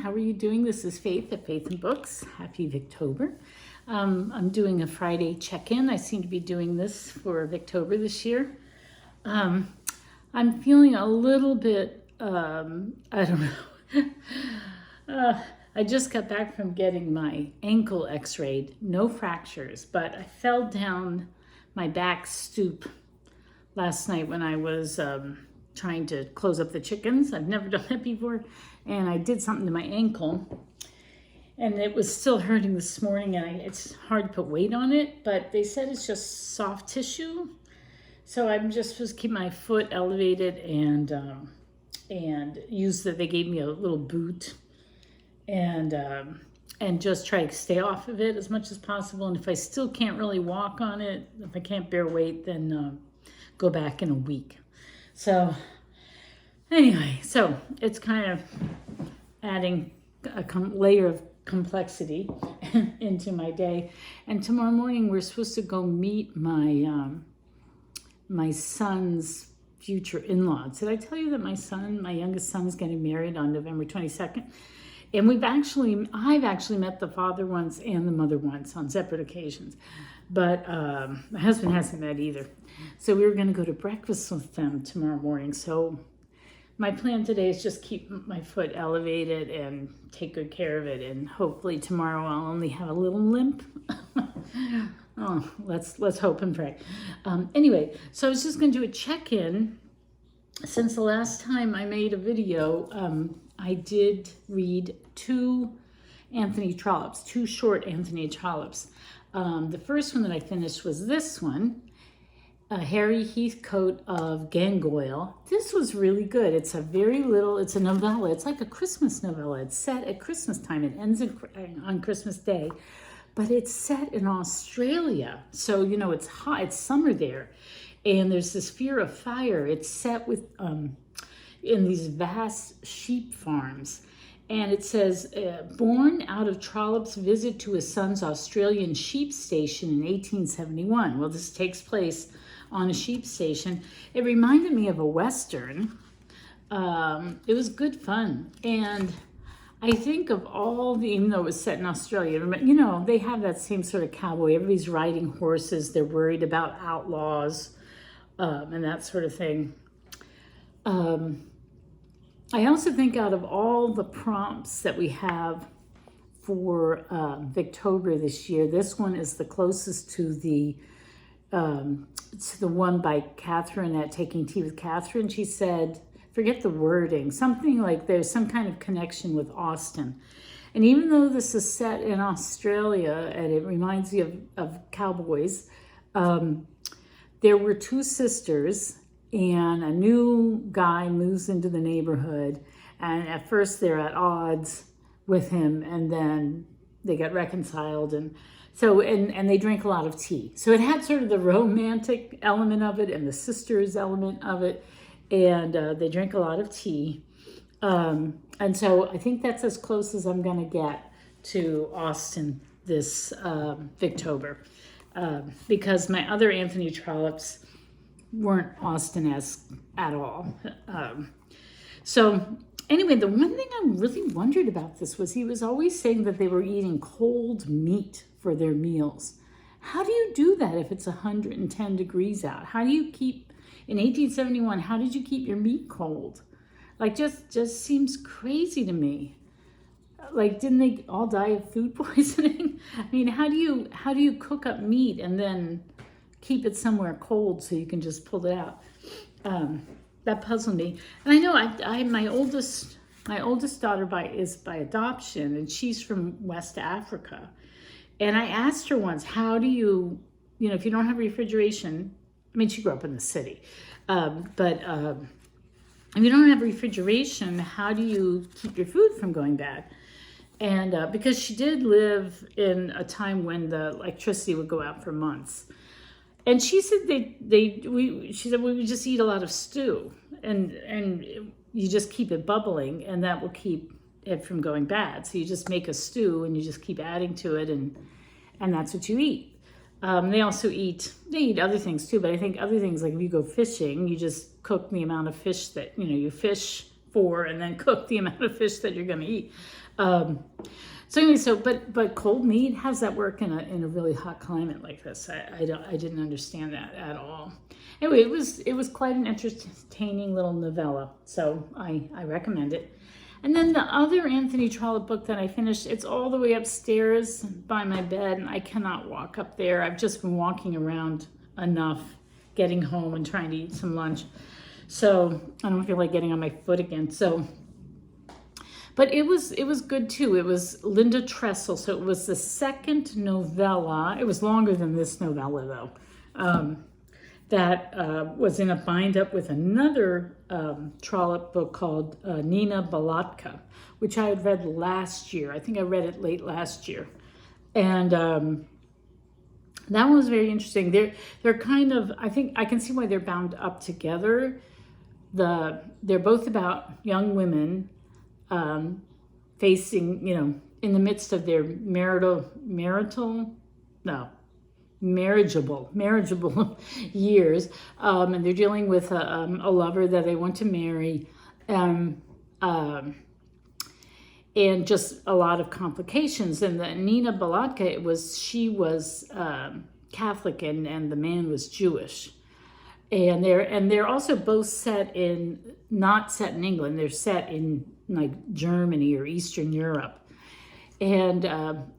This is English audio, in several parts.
How are you doing? This is Faith at Faith and Books. Happy Victober. I'm doing a Friday check-in. I seem to be doing this for Victober this year. I'm feeling a little bit, I don't know. I just got back from getting my ankle x-rayed. No fractures, but I fell down my back stoop last night when I was trying to close up the chickens. I've never done that before. And I did something to my ankle. And it was still hurting this morning. And it's hard to put weight on it. But they said it's just soft tissue. So I'm just supposed to keep my foot elevated and use that. They gave me a little boot. And just try to stay off of it as much as possible. And if I still can't really walk on it, if I can't bear weight, then go back in a week. So anyway, so it's kind of adding a layer of complexity into my day. And tomorrow morning we're supposed to go meet my my son's future in-laws. Did I tell you that my youngest son is getting married on November 22nd? And I've actually met the father once and the mother once on separate occasions. But my husband hasn't met either. So we were going to go to breakfast with them tomorrow morning. So my plan today is just keep my foot elevated and take good care of it. And hopefully tomorrow I'll only have a little limp. Oh, let's hope and pray. Anyway, so I was just going to do a check-in. Since the last time I made a video, I did read two short Anthony Trollopes. The first one that I finished was this one, Harry Heathcote of Gangoil. This was really good. It's a novella. It's like a Christmas novella. It's set at Christmas time. It ends on Christmas Day, but it's set in Australia. So, it's hot, it's summer there. And there's this fear of fire. It's set with, in these vast sheep farms. And it says, born out of Trollope's visit to his son's Australian sheep station in 1871. Well, this takes place on a sheep station. It reminded me of a Western. It was good fun. And I think of even though it was set in Australia, they have that same sort of cowboy. Everybody's riding horses. They're worried about outlaws and that sort of thing. I also think out of all the prompts that we have for Victober this year, this one is the closest to the one by Catherine at Taking Tea with Catherine. She said, forget the wording, something like there's some kind of connection with Austin. And even though this is set in Australia and it reminds me of cowboys, there were two sisters. And a new guy moves into the neighborhood, and at first they're at odds with him, and then they get reconciled, and they drink a lot of tea. So it had sort of the romantic element of it and the sisters element of it, and they drink a lot of tea. And so I think that's as close as I'm going to get to Austin this Victober, because my other Anthony Trollopes weren't Austin-esque at all. So anyway, the one thing I really wondered about this was he was always saying that they were eating cold meat for their meals. How do you do that if it's 110 degrees out? How do you keep, in 1871, how did you keep your meat cold? Like, just seems crazy to me. Like, didn't they all die of food poisoning? I mean, how do you cook up meat and then keep it somewhere cold so you can just pull it out? That puzzled me. And I know my oldest daughter is by adoption, and she's from West Africa. And I asked her once, how do you, if you don't have refrigeration, I mean, she grew up in the city, but if you don't have refrigeration, how do you keep your food from going bad? And because she did live in a time when the electricity would go out for months. And she said we would just eat a lot of stew, and you just keep it bubbling, and that will keep it from going bad. So you just make a stew and you just keep adding to it, and that's what you eat. They also eat other things too, but I think other things, like if you go fishing, you just cook the amount of fish that you fish 4 and then cook the amount of fish that you're going to eat. So anyway, but cold meat, how's that work in a really hot climate like this? I didn't understand that at all. Anyway, it was quite an entertaining little novella, so I recommend it. And then the other Anthony Trollope book that I finished, it's all the way upstairs by my bed, and I cannot walk up there. I've just been walking around enough, getting home and trying to eat some lunch. So I don't feel like getting on my foot again. So, but it was good too. It was Linda Tressel. So it was the second novella. It was longer than this novella though. That was in a bind up with another Trollope book called Nina Balatka, which I had read last year. I think I read it late last year. And that one was very interesting. They're kind of, I think I can see why they're bound up together. They're both about young women facing, in the midst of their marriageable years, and they're dealing with a lover that they want to marry, and just a lot of complications. And the Nina Balatka, she was Catholic, and the man was Jewish, and they're also both not set in England. They're set in like Germany or Eastern Europe. And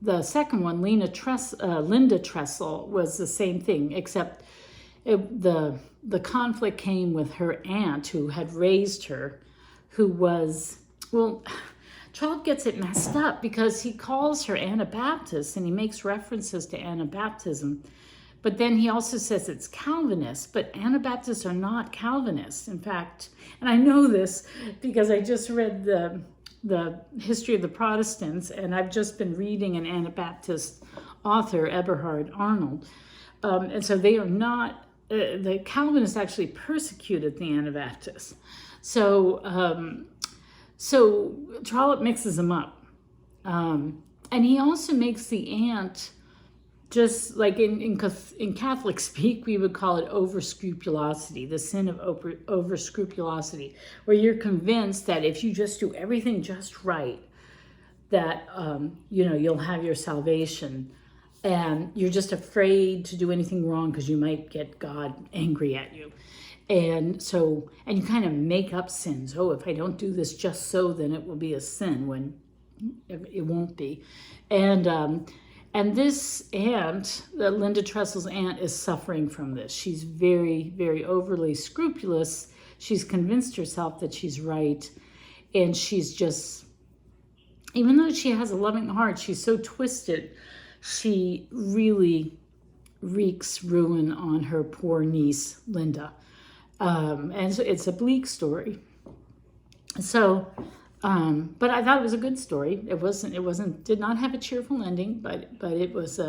the second one, Linda Tressel, was the same thing, except the conflict came with her aunt who had raised her, who was, Trollope gets it messed up because he calls her Anabaptist and he makes references to Anabaptism, but then he also says it's Calvinist, but Anabaptists are not Calvinists. In fact, and I know this because I just read the history of the Protestants, and I've just been reading an Anabaptist author, Eberhard Arnold, and so they are not, the Calvinists actually persecuted the Anabaptists. So Trollope mixes them up, and he also makes the aunt, just like in Catholic speak, we would call it over-scrupulosity, the sin of over-scrupulosity, where you're convinced that if you just do everything just right, that you'll have your salvation, and you're just afraid to do anything wrong because you might get God angry at you. And you kind of make up sins. Oh, if I don't do this just so, then it will be a sin, when it won't be. And this aunt, Linda Tressel's aunt, is suffering from this. She's very, very overly scrupulous. She's convinced herself that she's right. And she's just, even though she has a loving heart, she's so twisted. She really wreaks ruin on her poor niece, Linda. And so it's a bleak story. So, but I thought it was a good story. It did not have a cheerful ending, but it was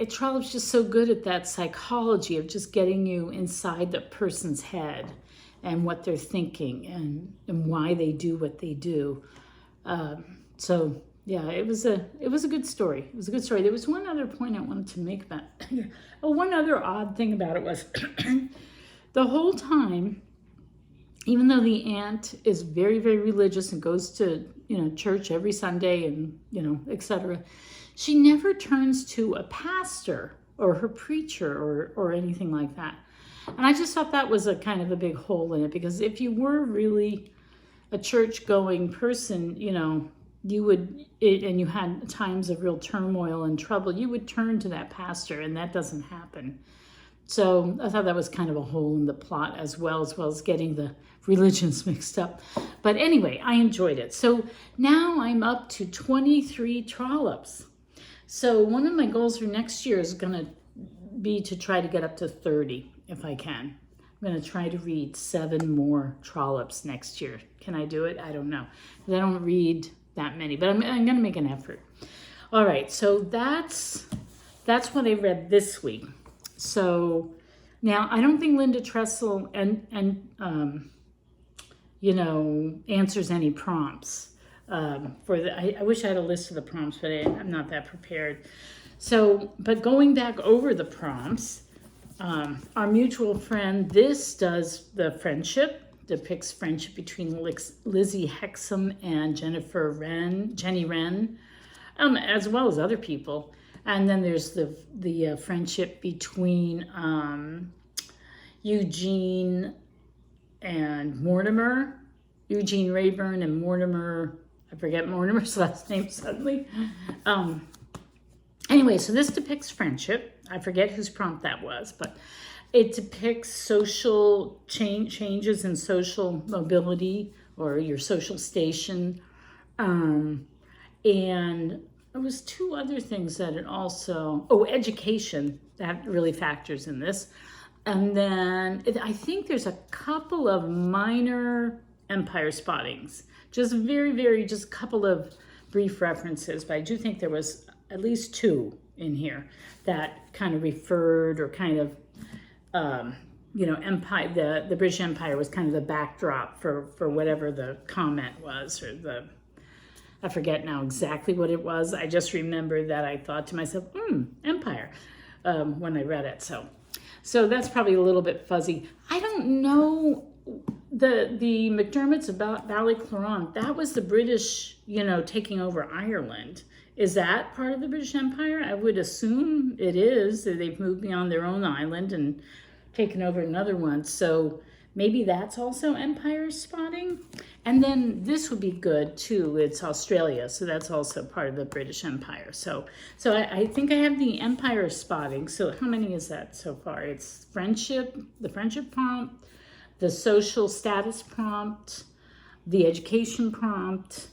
Trollope's just so good at that psychology of just getting you inside the person's head and what they're thinking and why they do what they do. So yeah, it was a good story. It was a good story. There was one other point I wanted to make about one other odd thing about it was the whole time, even though the aunt is very, very religious and goes to, church every Sunday and, etc., she never turns to a pastor or her preacher or anything like that. And I just thought that was a kind of a big hole in it, because if you were really a church-going person, you would, and you had times of real turmoil and trouble, you would turn to that pastor, and that doesn't happen. So I thought that was kind of a hole in the plot, as well as getting the religions mixed up. But anyway, I enjoyed it. So now I'm up to 23 Trollopes. So one of my goals for next year is going to be to try to get up to 30 if I can. I'm going to try to read 7 more Trollopes next year. Can I do it? I don't know. I don't read that many, but I'm going to make an effort. All right, so that's what I read this week. So now I don't think Linda Tressel answers any prompts I wish I had a list of the prompts, but I'm not that prepared. So, but going back over the prompts, our mutual friend, this does the friendship depicts friendship between Lizzie Hexam and Jenny Wren, as well as other people. And then there's the friendship between Eugene and Mortimer, Eugene Rayburn and Mortimer. I forget Mortimer's last name suddenly. Anyway, so this depicts friendship. I forget whose prompt that was, but it depicts social changes in social mobility or your social station. And there was two other things that it also, education, that really factors in this. And then I think there's a couple of minor empire spottings, just just a couple of brief references, but I do think there was at least two in here that kind of referred or kind of, empire, the British Empire was kind of the backdrop for whatever the comment was, or I forget now exactly what it was. I just remember that I thought to myself, empire, when I read it. So that's probably a little bit fuzzy. I don't know the McDermott's about Ballycloran. That was the British, taking over Ireland. Is that part of the British Empire? I would assume it is. They've moved beyond their own island and taken over another one. So maybe that's also empire spotting. And then this would be good too. It's Australia, so that's also part of the British Empire. So I think I have the empire spotting. So how many is that so far? It's friendship, the friendship prompt, the social status prompt, the education prompt,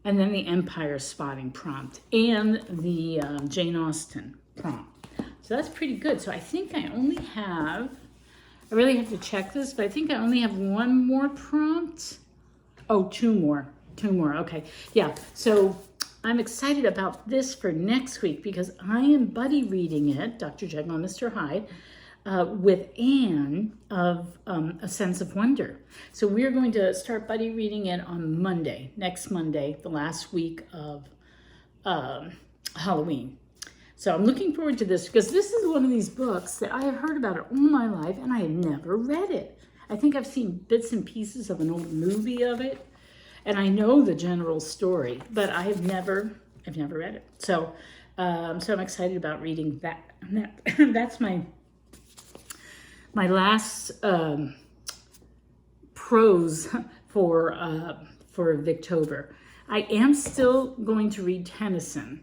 and then the empire spotting prompt, and the Jane Austen prompt. So that's pretty good. So I think I only have, I really have to check this, but I think I only have one more prompt. Oh, two more, okay. Yeah, so I'm excited about this for next week because I am buddy reading it, Dr. Jekyll and Mr. Hyde, with Anne of A Sense of Wonder. So we're going to start buddy reading it on Monday, next Monday, the last week of Halloween. So I'm looking forward to this because this is one of these books that I have heard about it all my life and I have never read it. I think I've seen bits and pieces of an old movie of it and I know the general story, but I've never read it. So I'm excited about reading that. That's my last prose for Victober. I am still going to read Tennyson.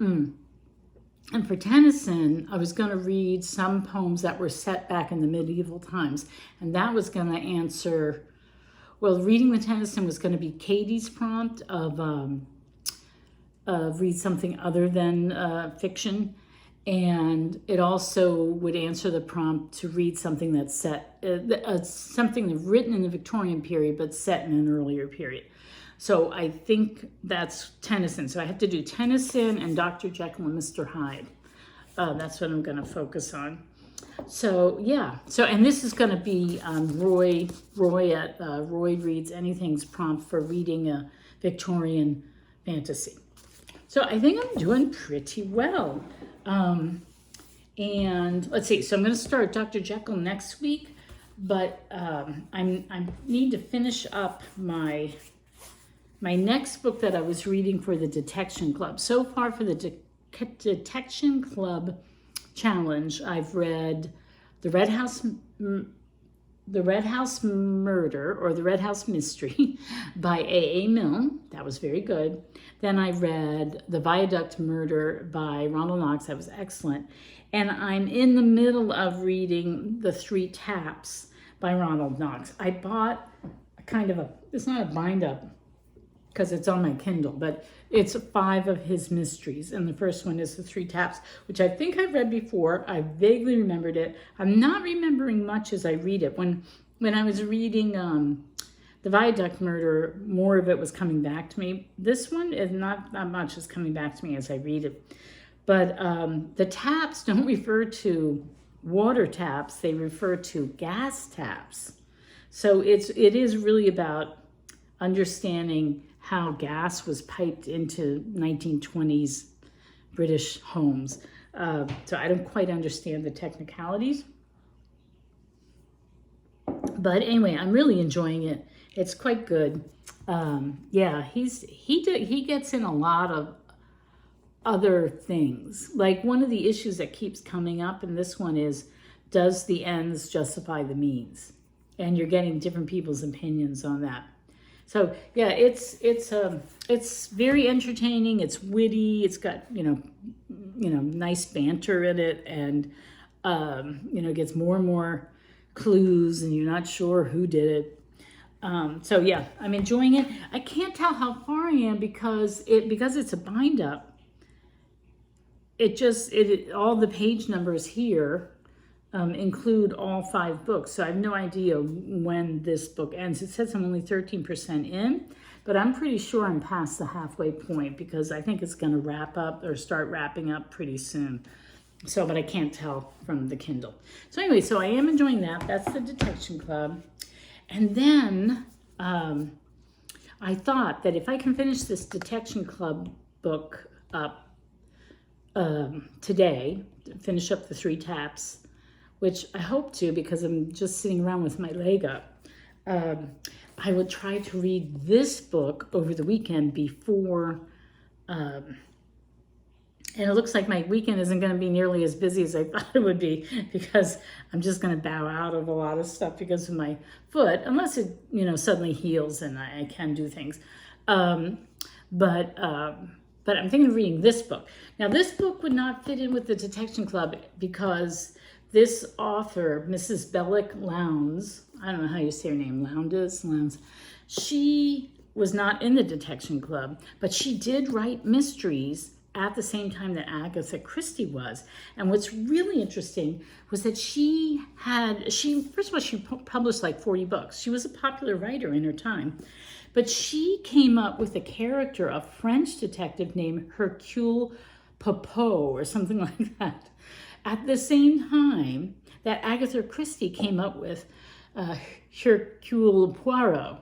And for Tennyson, I was going to read some poems that were set back in the medieval times. And that was going to answer, reading the Tennyson was going to be Katie's prompt of read something other than fiction. And it also would answer the prompt to read something that's set, something that's written in the Victorian period, but set in an earlier period. So I think that's Tennyson. So I have to do Tennyson and Dr. Jekyll and Mr. Hyde. That's what I'm going to focus on. So yeah. And this is going to be Roy at Roy Reads Anything's prompt for reading a Victorian fantasy. So I think I'm doing pretty well. And let's see. So I'm going to start Dr. Jekyll next week, but I need to finish up my next book that I was reading for the Detection Club. So far for the Detection Club Challenge, I've read The Red House Murder or The Red House Mystery by A.A. Milne. That was very good. Then I read The Viaduct Murder by Ronald Knox. That was excellent. And I'm in the middle of reading The Three Taps by Ronald Knox. I bought it's not a bind up, because it's on my Kindle, but it's 5 of his mysteries. And the first one is The Three Taps, which I think I've read before. I vaguely remembered it. I'm not remembering much as I read it. When I was reading The Viaduct Murder, more of it was coming back to me. This one is not that much is coming back to me as I read it. But the taps don't refer to water taps. They refer to gas taps. So it is really about understanding how gas was piped into 1920s British homes. So I don't quite understand the technicalities, But anyway, I'm really enjoying it. It's quite good. Yeah, he gets in a lot of other things. Like one of the issues that keeps coming up in this one is, does the ends justify the means? And you're getting different people's opinions on that. So yeah, it's very entertaining. It's witty. It's got nice banter in it, and it gets more and more clues, and you're not sure who did it. So yeah, I'm enjoying it. I can't tell how far I am because it's a bind up. All the page numbers here include all 5 books. So I have no idea when this book ends. It says I'm only 13% in, but I'm pretty sure I'm past the halfway point because I think it's going to wrap up or start wrapping up pretty soon. So, but I can't tell from the Kindle. So anyway, so I am enjoying that. That's the Detection Club. And then I thought that if I can finish this Detection Club book up today, finish up the 3 taps, which I hope to because I'm just sitting around with my leg up. I would try to read this book over the weekend before, and it looks like my weekend isn't going to be nearly as busy as I thought it would be because I'm just going to bow out of a lot of stuff because of my foot, unless it, suddenly heals and I can do things. But I'm thinking of reading this book. Now, this book would not fit in with the Detection Club because this author, Mrs. Bellick Lowndes, I don't know how you say her name, Lowndes, she was not in the Detection Club, but she did write mysteries at the same time that Agatha Christie was. And what's really interesting was that first of all, she published like 40 books. She was a popular writer in her time. But she came up with a character, a French detective named Hercule Poirot or something like that, at the same time that Agatha Christie came up with Hercule Poirot,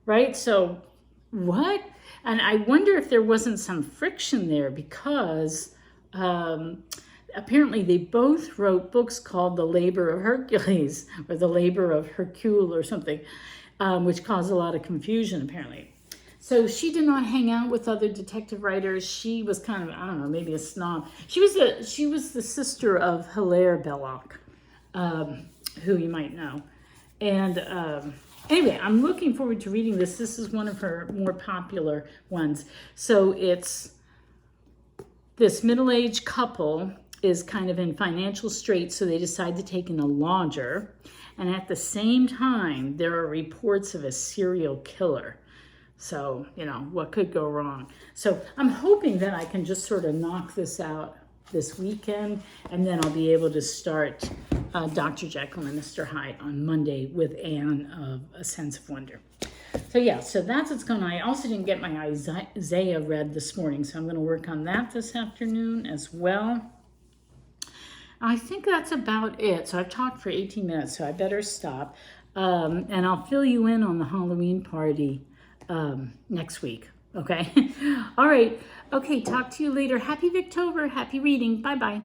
right? So what? And I wonder if there wasn't some friction there because apparently they both wrote books called The Labor of Hercules or The Labor of Hercule or something. Which caused a lot of confusion, apparently. So she did not hang out with other detective writers. She was kind of, I don't know, maybe a snob. She was the sister of Hilaire Belloc, who you might know. And anyway, I'm looking forward to reading this. This is one of her more popular ones. So it's this middle-aged couple is kind of in financial straits, so they decide to take in a lodger. And at the same time, there are reports of a serial killer. So, what could go wrong? So I'm hoping that I can just sort of knock this out this weekend, and then I'll be able to start Dr. Jekyll and Mr. Hyde on Monday with Anne of A Sense of Wonder. So yeah, so that's what's going on. I also didn't get my Isaiah read this morning, so I'm going to work on that this afternoon as well. I think that's about it. So I've talked for 18 minutes, so I better stop. And I'll fill you in on the Halloween party next week, okay? All right. Okay, talk to you later. Happy Victober. Happy reading. Bye-bye.